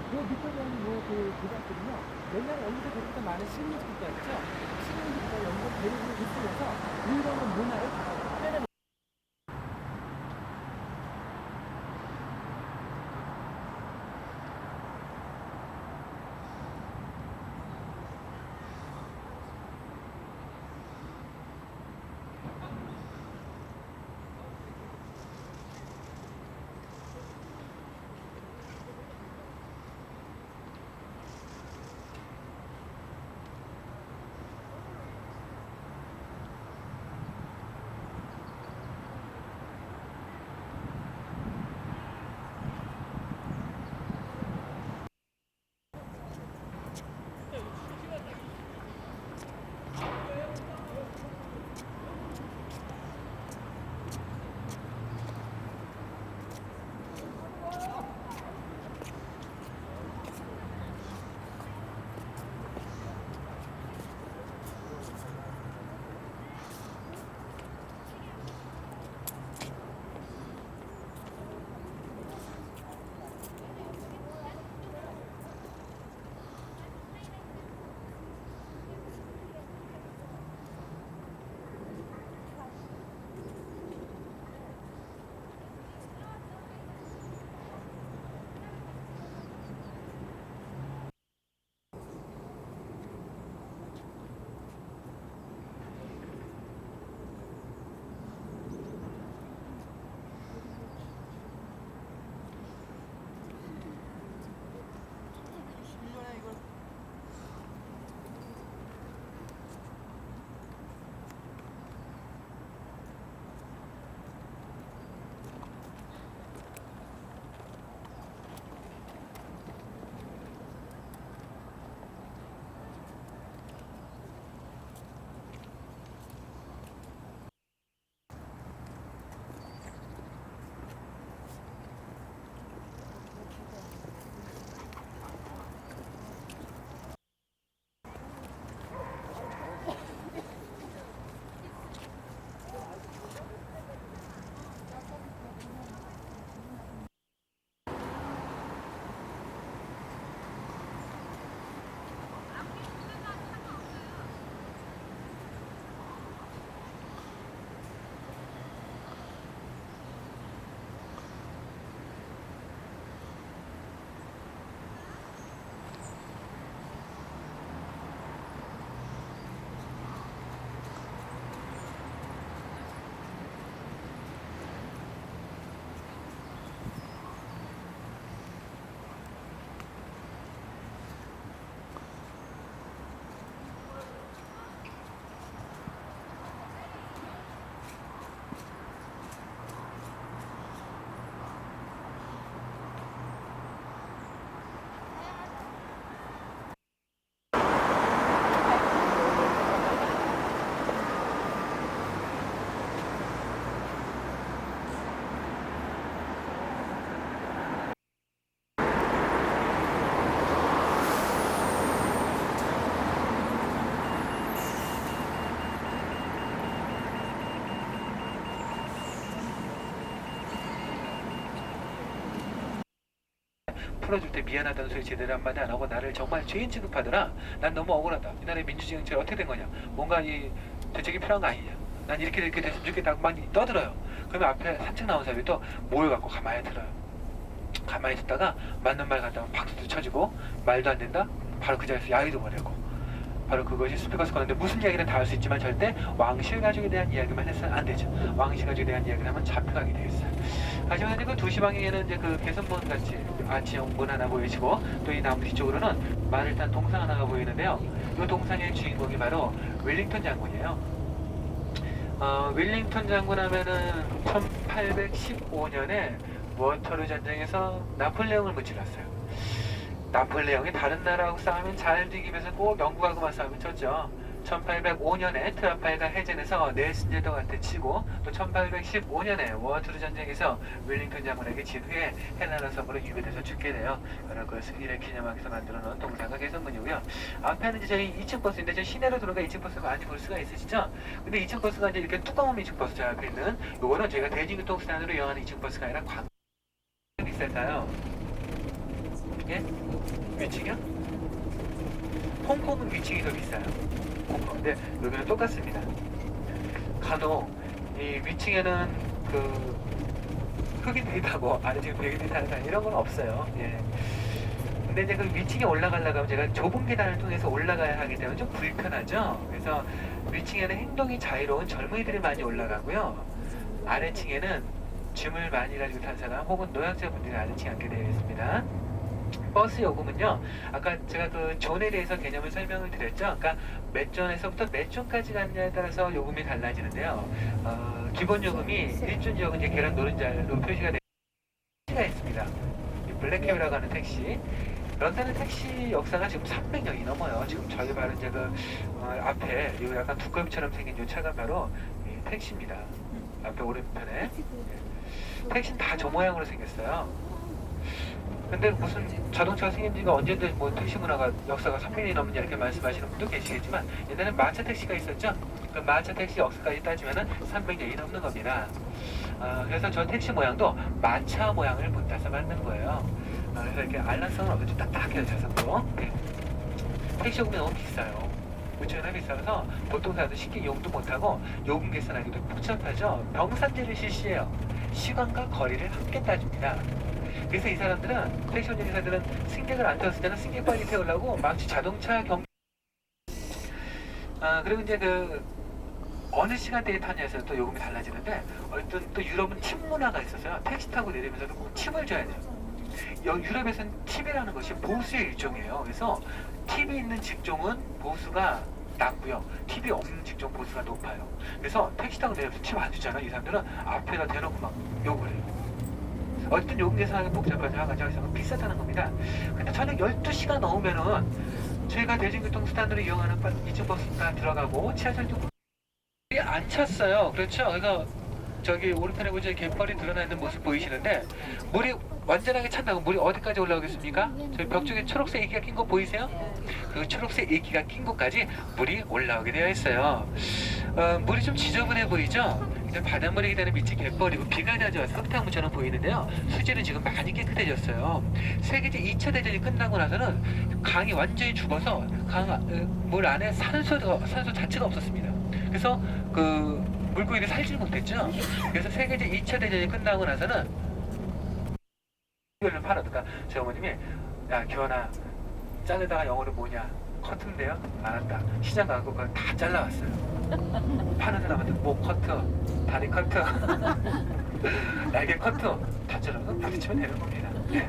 요 밑에 보는 요그 조각들은요, 옛날에 어디서 그렇게 많은 식민지국가 있죠? 식민지국가 영국 대륙을 이끌어서 일본의 문화를 빼내 풀어줄 때 미안하다는 소리 제대로 한마디 안 하고 나를 정말 죄인 취급하더라. 난 너무 억울하다. 이 나라의 민주주의 정책 어떻게 된 거냐? 뭔가 이 대책이 필요한 거 아니냐? 난 이렇게 됐으면 좋겠다고 막 떠들어요. 그러면 앞에 산책 나온 사람이 또 모여갖고 가만히 들어요. 가만히 있다가 맞는 말 같다가 박수도 쳐주고 말도 안 된다? 바로 그 자리에서 야유도 보내고 바로 그것이 스피커스 거는데 무슨 이야기는 다 할 수 있지만 절대 왕실 가족에 대한 이야기만 해서는 안 되죠. 왕실 가족에 대한 이야기를 하면 잡혀가게 되어 있어요. 하지만 그 도시방에는 이제 그 개선문 같이 아치형문 하나 보이시고 또 이 나무 뒤쪽으로는 말을 탄 동상 하나가 보이는데요. 이 동상의 주인공이 바로 웰링턴 장군이에요. 웰링턴 장군 하면은 1815년에 워터루 전쟁에서 나폴레옹을 무찔렀어요. 나폴레옹이 다른 나라하고 싸우면 잘 되기 위해서 꼭 영국하고만 싸우면 졌죠. 1805년에 트라팔가 해전에서 넬슨 제독한테 치고 또 1815년에 워터루 전쟁에서 웰링턴 장군에게 진 후에 헬라나 섬으로 유배돼서 죽게 돼요. 그런 그 승리를 기념하기 위해서 만들어 놓은 동상과 개선문이고요. 앞에는 이제 저희 2층 버스인데 저 시내로 들어가 2층 버스가 많이 볼 수가 있으시죠? 근데 2층 버스가 이제 이렇게 뚜껑 없는 2층 버스 저 앞에 있는 요거는 저희가 대중교통수단으로 이용하는 2층 버스가 아니라 비쌀까요? 예? 위층이요? 홍콩은 위층이 더 비싸요. 홍콩. 근데 여기는 똑같습니다. 간혹 이 위층에는 그 흑인들이 타고 아래층 백인들이 타는 거 이런 건 없어요. 예. 근데 이제 그 위층에 올라가려고 하면 제가 좁은 계단을 통해서 올라가야 하기 때문에 좀 불편하죠. 그래서 위층에는 행동이 자유로운 젊은이들이 많이 올라가고요. 아래층에는 짐을 많이 가지고 탄 사람 혹은 노약자분들이 아래층에 앉게 되어 있습니다. 버스 요금은요, 아까 제가 그 존에 대해서 개념을 설명을 드렸죠. 그러니까 몇 존에서부터 몇 존까지 갔냐에 따라서 요금이 달라지는데요. 기본 요금이 1존 지역은 이제 계란 노른자로 표시가 되어 있습니다. 블랙캡이라고 하는 택시. 런던의 택시 역사가 지금 300년이 넘어요. 지금 저희 바로 이제 그 앞에 이 약간 두꺼비처럼 생긴 이 차가 바로 이 택시입니다. 앞에 오른편에. 택시는 다 저 모양으로 생겼어요. 근데 무슨 자동차가 생긴 지가 언제든 뭐 택시 문화가 역사가 300년이 넘느냐 이렇게 말씀하시는 분도 계시겠지만 옛날에 마차 택시가 있었죠. 그 마차 택시 역사까지 따지면은 300년이 넘는 겁니다. 그래서 저 택시 모양도 마차 모양을 못 따서 만든 거예요. 그래서 이렇게 알란성은 없는데 좀 딱딱해요, 자석도. 네. 택시 요금이 너무 비싸요. 무척이나 비싸서 보통 사람들 쉽게 이용도 못하고 요금 계산하기도 복잡하죠. 병산제를 실시해요. 시간과 거리를 함께 따줍니다. 그래서 이 사람들은, 택시 운전기사들은 승객을 안 태웠을 때는 승객 빨리 태우려고 마치 자동차 그리고 이제 그 어느 시간대에 타냐에서 또 요금이 달라지는데 어떤 또 유럽은 팁 문화가 있어서요. 택시 타고 내리면서도 꼭 팁을 줘야 돼요. 유럽에서는 팁이라는 것이 보수의 일종이에요. 그래서 팁이 있는 직종은 보수가 낮고요. 팁이 없는 직종 보수가 높아요. 그래서 택시 타고 내리면서 팁 안 주잖아. 이 사람들은 앞에다 대놓고 막 욕을 해요. 어떤 요금 계산하기 복잡하지 않아서 비싸다는 겁니다. 근데 저녁 12시가 넘으면은 저희가 대중교통수단으로 이용하는 2층 버스가 들어가고 지하철도 안 찼어요. 그렇죠? 그래서 저기 오른편에 보시면 갯벌이 드러나 있는 모습 보이시는데 물이 완전하게 찼다고 물이 어디까지 올라오겠습니까? 저희 벽 쪽에 초록색 이끼가 낀 거 보이세요? 그 초록색 이끼가 낀 곳까지 물이 올라오게 되어 있어요. 물이 좀 지저분해 보이죠? 이제 바닷물이기 때문에 밑이 갯벌이고 비가 낮아서 흙탕물처럼 보이는데요. 수질은 지금 많이 깨끗해졌어요. 세계제 2차 대전이 끝나고 나서는 강이 완전히 죽어서 물 안에 산소 자체가 없었습니다. 그래서 그 물고기를 살지를 못했죠. 그래서 세계제 2차 대전이 끝나고 나서는 이걸 팔아도 제 어머님이 야 기원아 자르다가 영어로 뭐냐 커트인데요? 알았다. 시장 가고 그걸 다 잘라왔어요. 파는 사람한테 목 커트, 다리 커트, 날개 커트 다 잘라서 부딪히면 되는 겁니다. 네.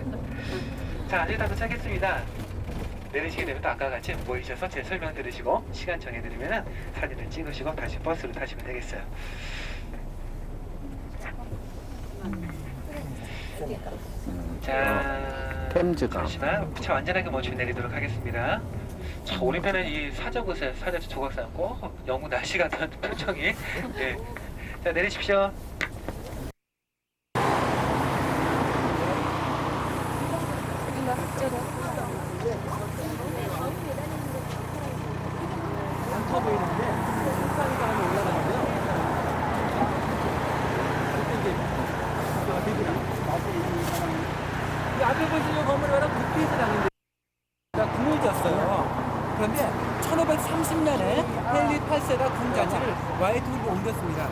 자 이제 다 도착했습니다. 내리시게 되면 또 아까 같이 모이셔서 제 설명 들으시고 시간 정해드리면 사진을 찍으시고 다시 버스로 타시면 되겠어요. 자, 템즈강. 잠시만 차 완전하게 멈추고 내리도록 하겠습니다. 자, 오른편에 이 사저곳에 사저 조각상 꼭 영국 날씨 같은 표정이. 네. 자, 내리십시오. 안 커 보이는데 옥상에서 하면 올라가는데요. 그때 이제 되구나. 이 앞에 보시는 건물이 바로 스피드라는 데가 궁을 지었어요. 그런데 1530년에 헨리 8세가 궁 자체를 화이트홀로 옮겼습니다.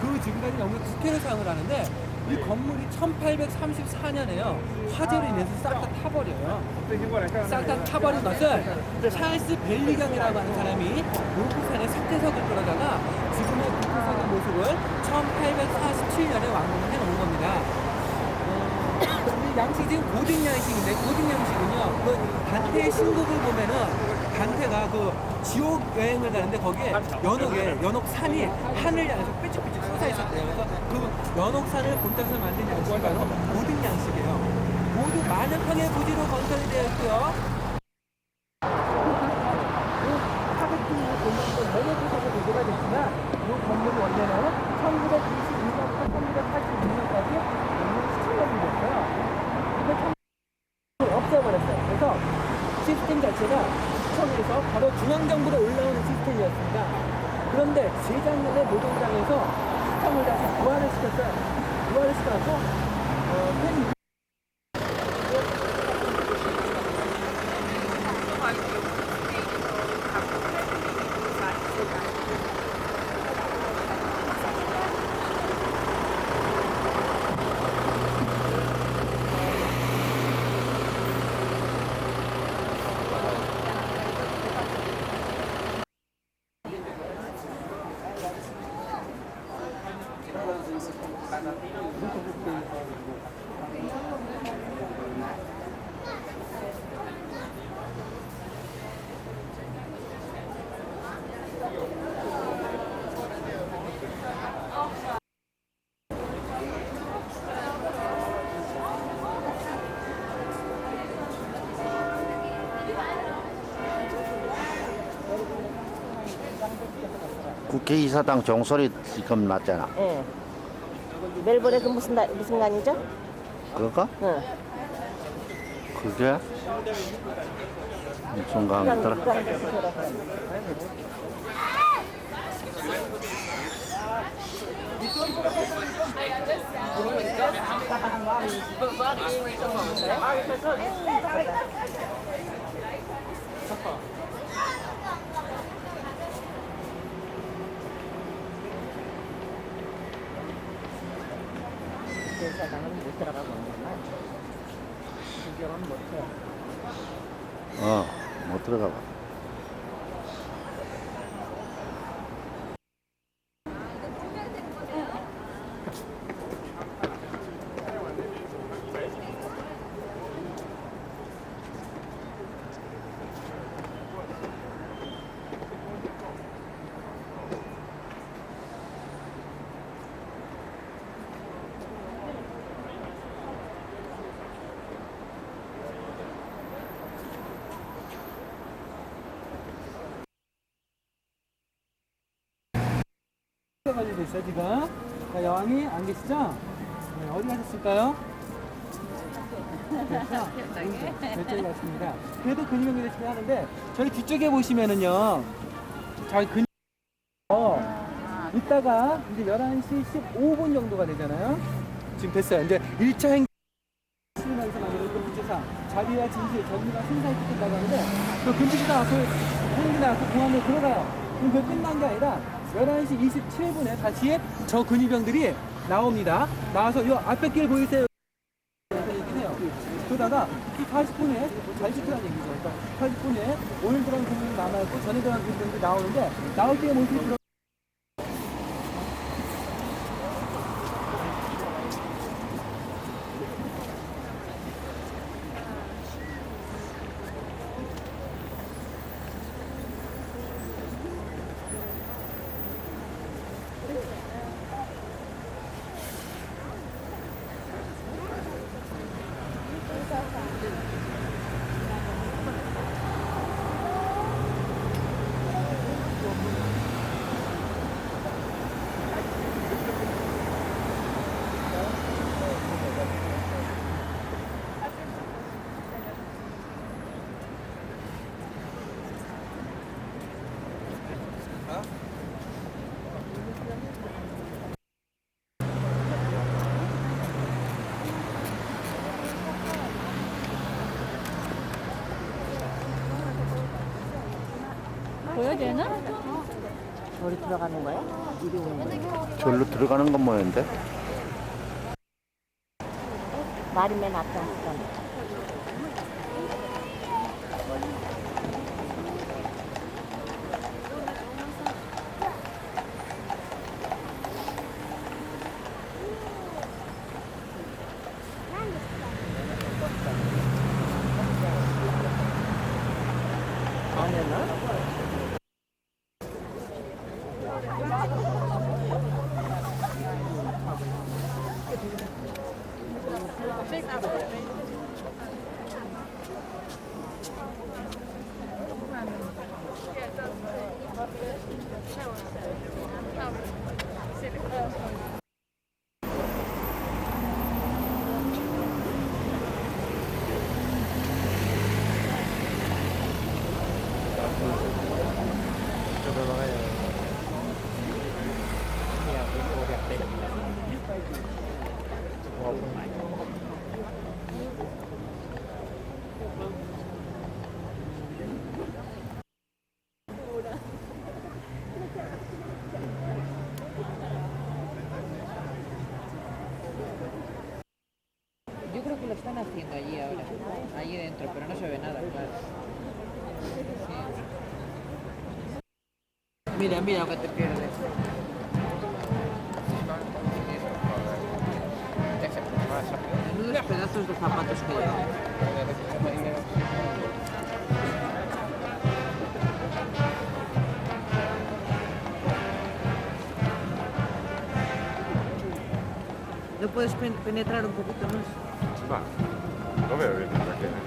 그 지금까지 영국 국회로 사용을 하는데 이 건물이 1834년에요. 화재로 인해서 싹 다 타버려요. 싹 다 타버린 것을 찰스 벨리경이라고 하는 사람이 노크산에 석재석을 끌어다가 지금의 노크산의 모습을 1847년에 완공을 해놓은 겁니다. 이 양식이 지금 고딩 양식인데 고딩 양식은요. 그 단테의 신곡을 보면은 단테가 그 지옥 여행을 가는데 거기에 연옥산이 하늘 향해서 삐쭉삐쭉 솟아 있었대요. 그래서 그 연옥산을 본따서 만든 양식이 바로 고딩 양식이에요. 모두 많은 평의 부지로 건설이 되어 있고요. 하객팀이 보면 여러 곳에서 보도가 됐지만 이 건물이 원래는 1922년부터 1986년까지 시청역이 됐어요. 근데 없애버렸어요. 그래서 시스템 자체가 시청에서 바로 중앙정부로 올라오는 시스템이었습니다. 그런데 재작년에 노동당에서 시청을 다시 부활을 시켰어요. 부활을 시켜서 국회의사당 종소리 지금 났잖아. 예. 멜번에 그 무슨 간이죠? 그거? 응. 그게? 무슨 강이더라? 국회의사당은 못 들어가고 있구만. 구경은 못해. 못 들어가 봐. 가지고 있어요 지금. 자, 여왕이 안 계시죠? 네, 어디 가셨을까요? 결정이 갔습니다. 그래도 근육을 열심히 하는데 저희 뒤쪽에 보시면은요, 저희 근육 이따가 이제 11시 15분 정도가 되잖아요. 지금 됐어요. 이제 1차 행 시민항에서 만드는 그 문제상 자비와 진실, 정의가 생산이 끝났다고 하는데 그 금지시장 앞을 행기 나가서 공항으로 들어가요. 그럼 그게 끝난 게 아니라 11시 27분에 다시 저 근위병들이 나옵니다. 나와서 이 앞에 길 보이세요? 얘기해요. 그러다가 40분에 잘 지키라는 얘기죠. 그러니까 40분에 오늘 들어간 근위병이 남아있고 전에 들어간 근위병들이 나오는데 나올 때의 모습이 들어 거예요, 쟤는? 저리 들어가는 거야? 이리 오는 거야? 절로 들어가는 건 뭐였는데? 말이 맨 앞에 왔잖아. Yo creo que lo están haciendo allí ahora, allí dentro, pero no se ve nada, claro. Sí. Mira, mira lo que te pierdes. Menudos pedazos de zapatos que llevan. ¿No puedes penetrar un poquito más? Va, lo veo bien, tranquilo.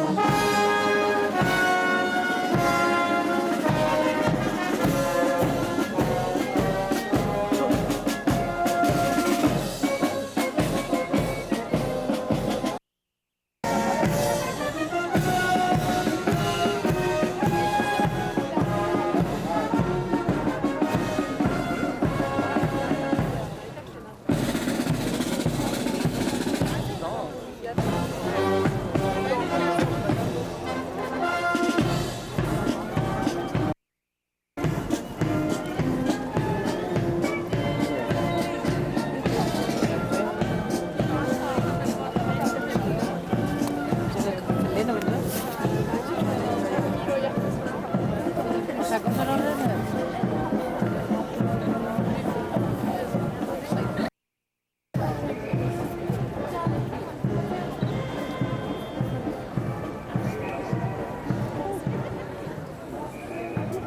Thank you.